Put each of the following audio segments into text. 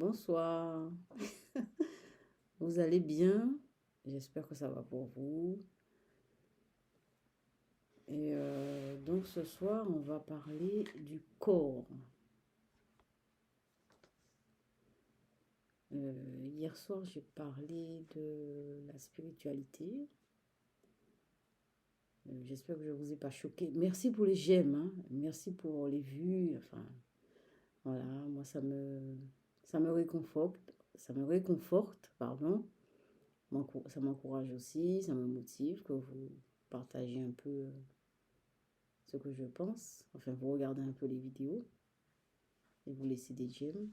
Bonsoir. Vous allez bien? J'espère que ça va pour vous. Et donc ce soir, on va parler du corps. Hier soir, j'ai parlé de la spiritualité. J'espère que je ne vous ai pas choqué. Merci pour les j'aime, hein. Merci pour les vues. Enfin, voilà, moi ça me réconforte. Ça me réconforte, pardon. Ça m'encourage aussi, ça me motive que vous partagez un peu ce que je pense. Enfin, vous regardez un peu les vidéos et vous laissez des j'aime.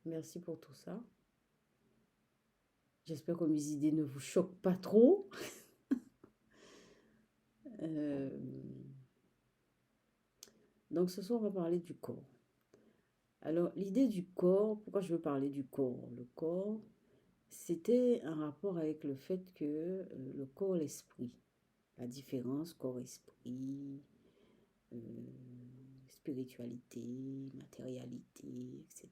Merci pour tout ça. J'espère que mes idées ne vous choquent pas trop. Euh, donc ce soir, on va parler du corps. Alors, l'idée du corps, pourquoi je veux parler du corps? Le corps, c'était un rapport avec le fait que le corps-l'esprit, la différence corps-esprit, euh, spiritualité, matérialité, etc.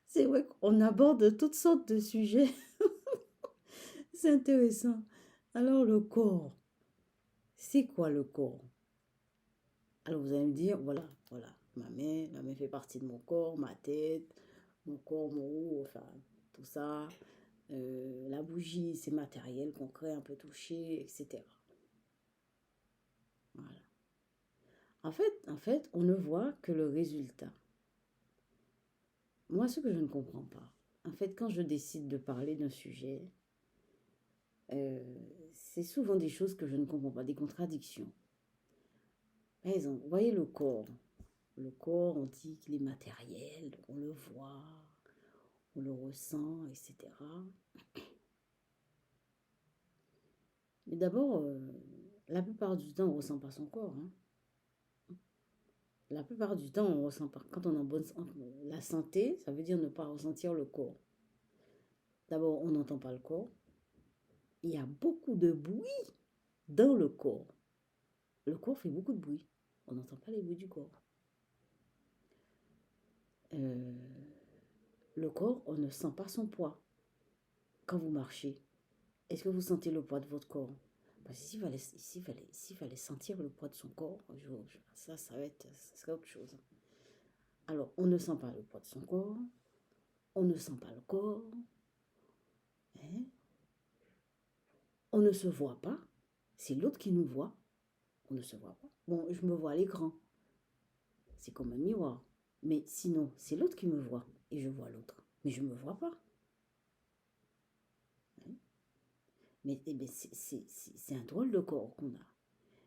C'est vrai qu'on aborde toutes sortes de sujets. C'est intéressant. Alors, le corps, c'est quoi le corps? Alors, vous allez me dire, voilà, ma main fait partie de mon corps, ma tête, mon corps, mon haut, enfin, tout ça. La bougie, c'est matériel, concret, un peu touché, etc. Voilà. En fait, on ne voit que le résultat. Moi, ce que je ne comprends pas, en fait, quand je décide de parler d'un sujet, euh, c'est souvent des choses que je ne comprends pas, des contradictions. Par exemple, vous voyez le corps. Le corps, on dit qu'il est matériel, on le voit, on le ressent, etc. Mais d'abord, la plupart du temps, on ne ressent pas son corps, hein. La plupart du temps, on ressent pas. Quand on est en bonne la santé, ça veut dire ne pas ressentir le corps. D'abord, on n'entend pas le corps. Il y a beaucoup de bruit dans le corps. Le corps fait beaucoup de bruit. On n'entend pas les bruits du corps. Euh, le corps, on ne sent pas son poids quand vous marchez. Est-ce que vous sentez le poids de votre corps? Parce que s'il fallait sentir le poids de son corps, ça serait autre chose. Alors, on ne sent pas le poids de son corps, on ne sent pas le corps, hein? On ne se voit pas, c'est l'autre qui nous voit, on ne se voit pas. Bon, je me vois à l'écran, c'est comme un miroir, mais sinon, c'est l'autre qui me voit et je vois l'autre, mais je ne me vois pas. Hein? Mais eh ben, c'est un drôle de corps qu'on a.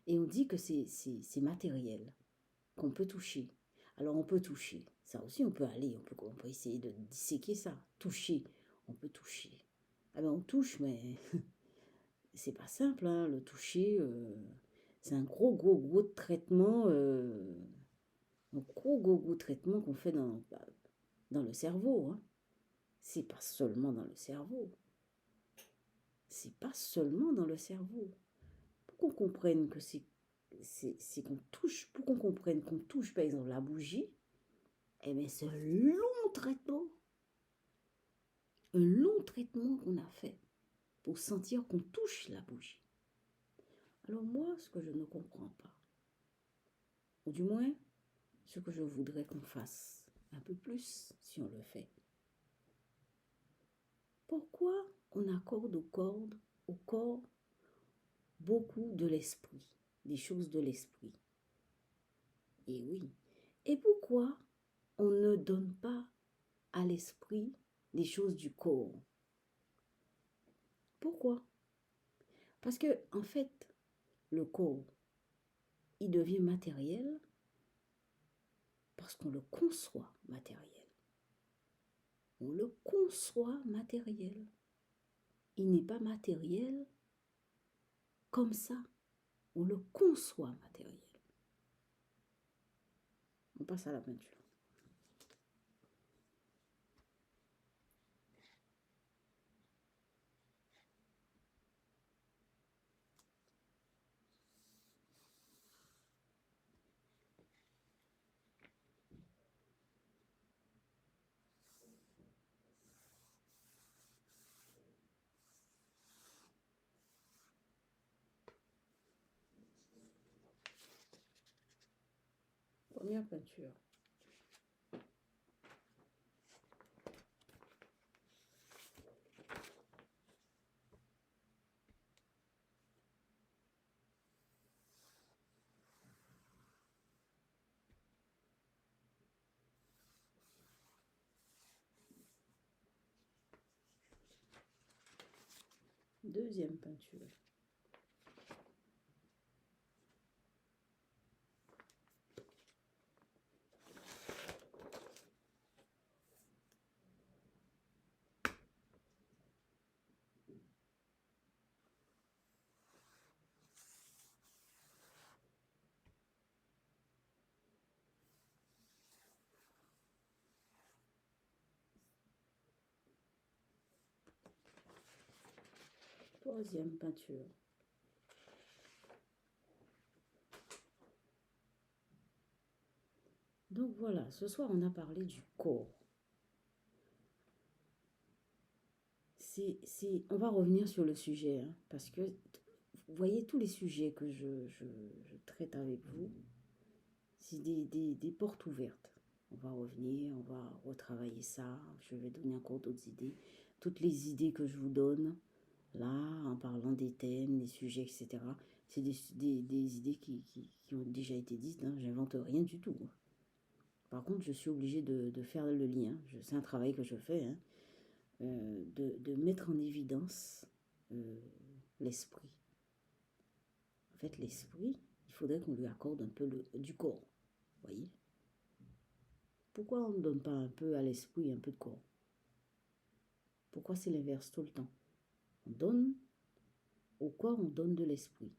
Et on dit que c'est matériel, qu'on peut toucher. Alors on peut toucher, ça aussi on peut aller, on peut essayer de disséquer ça. Toucher, on peut toucher. Ah ben on touche, mais c'est pas simple, hein, le toucher. C'est un gros traitement, un gros traitement qu'on fait dans le cerveau, hein. C'est pas seulement dans le cerveau. C'est pas seulement dans le cerveau. Pour qu'on comprenne que c'est qu'on touche, pour qu'on comprenne qu'on touche par exemple la bougie, eh bien c'est un long traitement qu'on a fait pour sentir qu'on touche la bougie. Alors moi, ce que je ne comprends pas, ou du moins ce que je voudrais qu'on fasse un peu plus si on le fait, pourquoi on accorde au corps beaucoup de l'esprit, des choses de l'esprit? Et oui. Et pourquoi on ne donne pas à l'esprit des choses du corps? Pourquoi? Parce que, en fait, le corps, il devient matériel parce qu'on le conçoit matériel. On le conçoit matériel. Il n'est pas matériel comme ça. On le conçoit matériel. On passe à la peinture. première peinture. Deuxième peinture. Troisième peinture. Donc voilà, ce soir on a parlé du corps. On va revenir sur le sujet, hein, parce que vous voyez tous les sujets que je traite avec vous, c'est des portes ouvertes. On va revenir, on va retravailler ça, je vais donner encore d'autres idées. Toutes les idées que je vous donne, là, en parlant des thèmes, des sujets, etc., c'est des idées qui ont déjà été dites, hein, j'invente rien du tout. Par contre, je suis obligée de faire le lien, c'est un travail que je fais, hein, de mettre en évidence l'esprit. En fait, l'esprit, il faudrait qu'on lui accorde un peu du corps, voyez. Pourquoi on ne donne pas un peu à l'esprit un peu de corps? Pourquoi c'est l'inverse tout le temps? On donne au corps, on donne de l'esprit.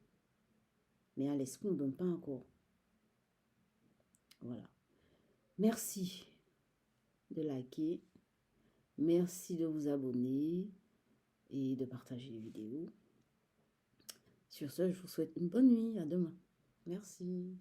Mais à l'esprit, on ne donne pas un corps. Voilà. Merci de liker. Merci de vous abonner et de partager les vidéos. Sur ce, je vous souhaite une bonne nuit. À demain. Merci.